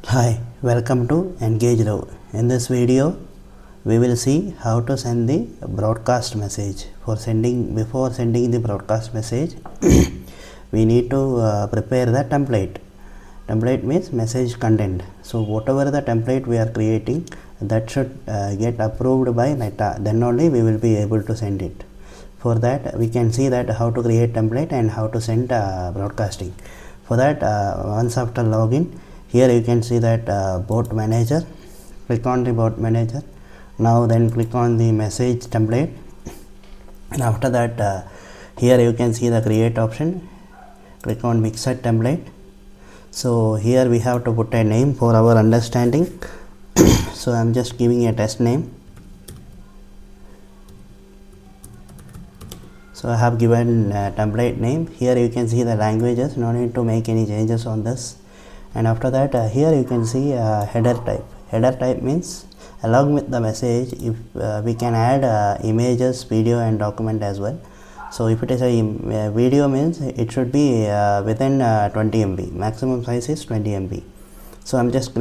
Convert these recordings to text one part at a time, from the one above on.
Hi, welcome to Engagelo. In this video, we will see how to send the broadcast message. Before sending the broadcast message, we need to prepare the template. Template means message content. So whatever the template we are creating, that should get approved by Meta. Then only we will be able to send it. For that, we can see that how to create template and how to send broadcasting. For that, once after login, here you can see that bot manager. Click on the bot manager. Now then click on the message template, and after that here you can see the create option. Click on mixed template. So here we have to put a name for our understanding. So I'm just giving a test name. So I have given template name. Here you can see the languages. No need to make any changes on this. And after that, here you can see header type. Header type means along with the message, if we can add images, video and document as well. So if it is a video, means it should be within 20 MB. Maximum size is 20 MB. So I'm just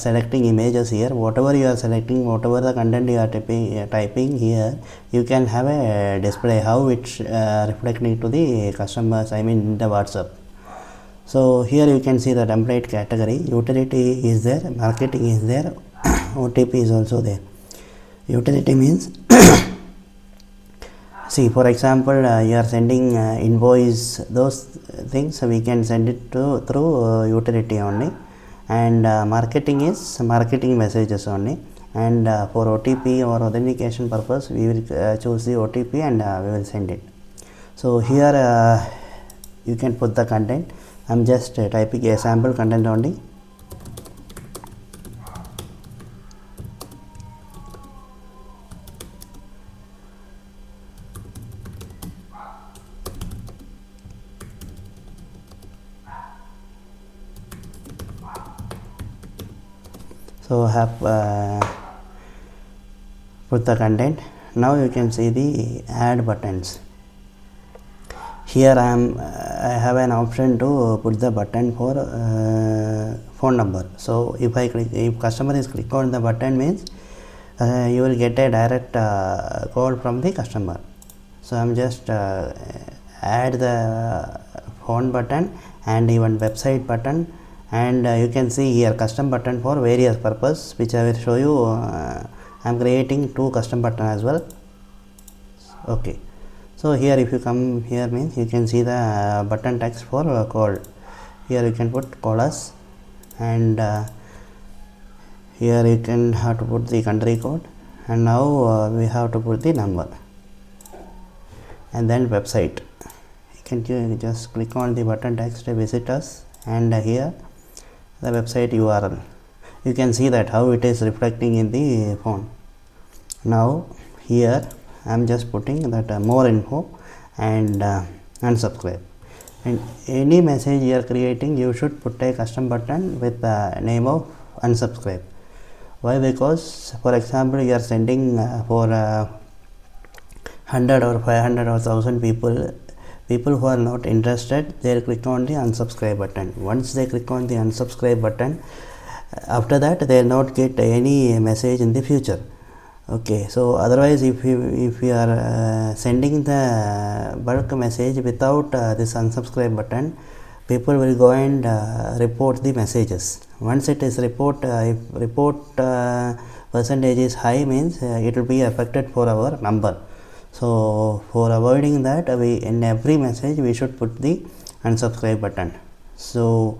selecting images here. Whatever you are selecting, whatever the content you are typing here, you can have a display how it's reflecting to the customers, I mean the WhatsApp. So here you can see the template category. Utility is there, marketing is there, OTP is also there. Utility means see, for example, you are sending invoice, those things we can send it through utility only. And marketing is marketing messages only. And for OTP or authentication purpose, we will choose the OTP and we will send it. So here you can put the content. I'm just typing a sample content only. So I have put the content. Now you can see the add buttons. Here I have an option to put the button for phone number. So if customer is click on the button, means you will get a direct call from the customer. So I'm just add the phone button and even website button, and you can see here custom button for various purpose, which I will show you. I'm creating 2 custom button as well. Okay. So here if you come here, means you can see the button text for call. Here you can put call us, and here you can have to put the country code, and now we have to put the number, and then website. You can just click on the button text visit us, and here the website URL. You can see that how it is reflecting in the phone. Now here I am just putting that more info and unsubscribe. And any message you are creating, you should put a custom button with the name of unsubscribe. Why? Because for example you are sending for 100 or 500 or 1000 people who are not interested, they will click on the unsubscribe button. Once they click on the unsubscribe button, after that they will not get any message in the future. Okay, so otherwise if you are sending the bulk message without this unsubscribe button, people will go and report the messages. Once it is if report percentage is high, means it will be affected for our number. So for avoiding that, in every message we should put the unsubscribe button. So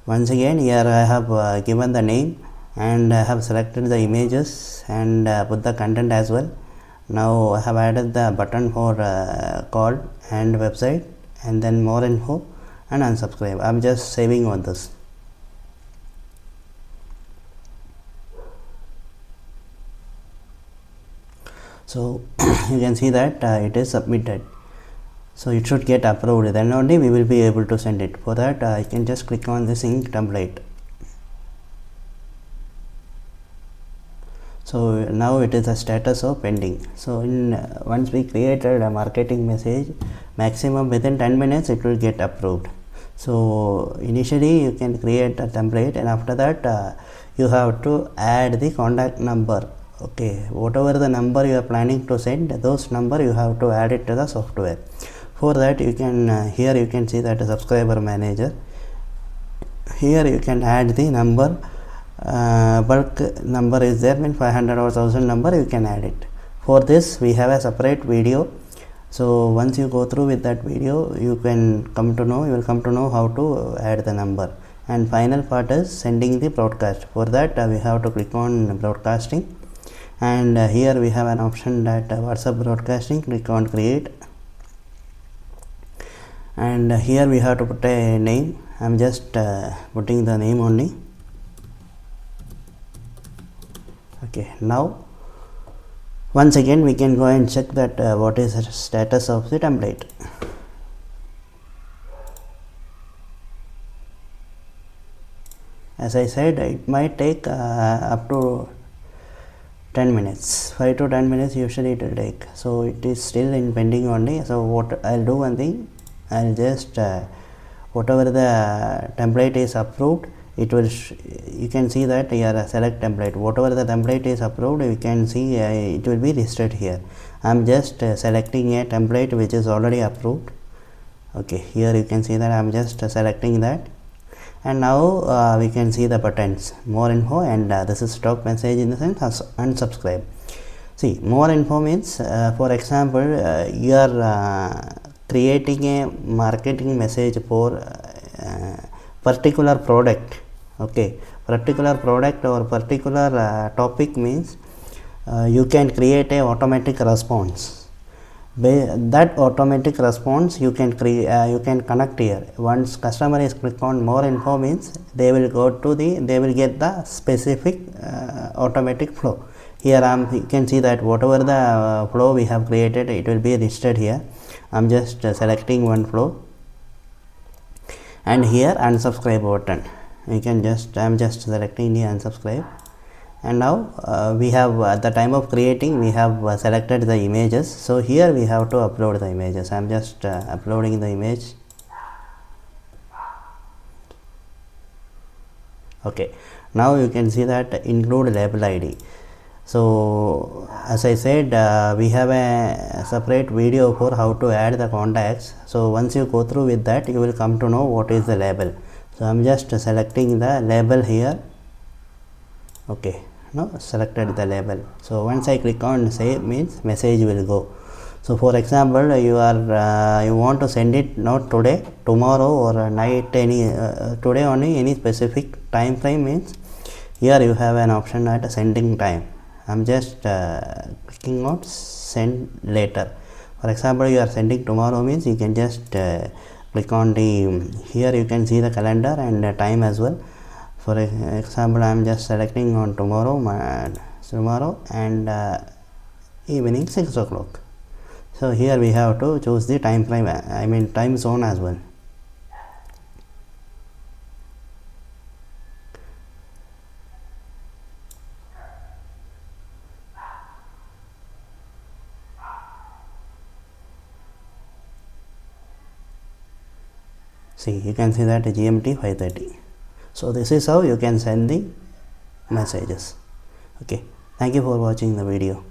once again, here I have given the name, and I have selected the images and put the content as well. Now I have added the button for call and website, and then more info and unsubscribe. I'm just saving on this. So you can see that it is submitted. So it should get approved, then only we will be able to send it. For that I can just click on the sync template. So now it is a status of pending. So once we created a marketing message, maximum within 10 minutes it will get approved. So initially you can create a template, and after that you have to add the contact number. Okay, whatever the number you are planning to send, those number you have to add it to the software. For that you can here you can see that subscriber manager. Here you can add the number, bulk number is there, means 500 or 1000 number, you can add it. For this we have a separate video. So once you go through with that video, you will come to know how to add the number. And final part is sending the broadcast. For that we have to click on broadcasting, and here we have an option that WhatsApp broadcasting. Click on create, and here we have to put a name. I am just putting the name only. Okay, now once again we can go and check that what is the status of the template. As I said, it might take up to 10 minutes, 5 to 10 minutes usually it will take. So it is still in pending only. So what I'll do, one thing, I'll just whatever the template is approved, it will you can see that here select template. Whatever the template is approved, you can see it will be listed here. I am just selecting a template which is already approved. Okay, here you can see that I am just selecting that. And now we can see the buttons, more info, and this is stock message in the sense unsubscribe. See, more info means for example you are creating a marketing message for particular product. Okay, particular product or particular topic means you can create a automatic response. That automatic response you can create, you can connect here. Once customer is click on more info means they will go to they will get the specific automatic flow. Here you can see that whatever the flow we have created, it will be listed here. I am just selecting one flow, and here unsubscribe button. You can just I am just selecting the unsubscribe. And now we have at the time of creating we have selected the images. So here we have to upload the images. I am just uploading the image. Okay, now you can see that include label ID. So as I said, we have a separate video for how to add the contacts. So once you go through with that, you will come to know what is the label. So I am just selecting the label here. Okay, now selected the label. So once I click on save means message will go. So for example, you want to send it not today, tomorrow, or night, any today only, any specific time frame means here you have an option at sending time. I am just clicking on send later. For example, you are sending tomorrow means you can just click on the here you can see the calendar and time as well. For example, I am just selecting on tomorrow and evening 6 o'clock. So here we have to choose the time frame, I mean time zone as well. See, you can see that GMT 5:30. So this is how you can send the messages. Okay, thank you for watching the video.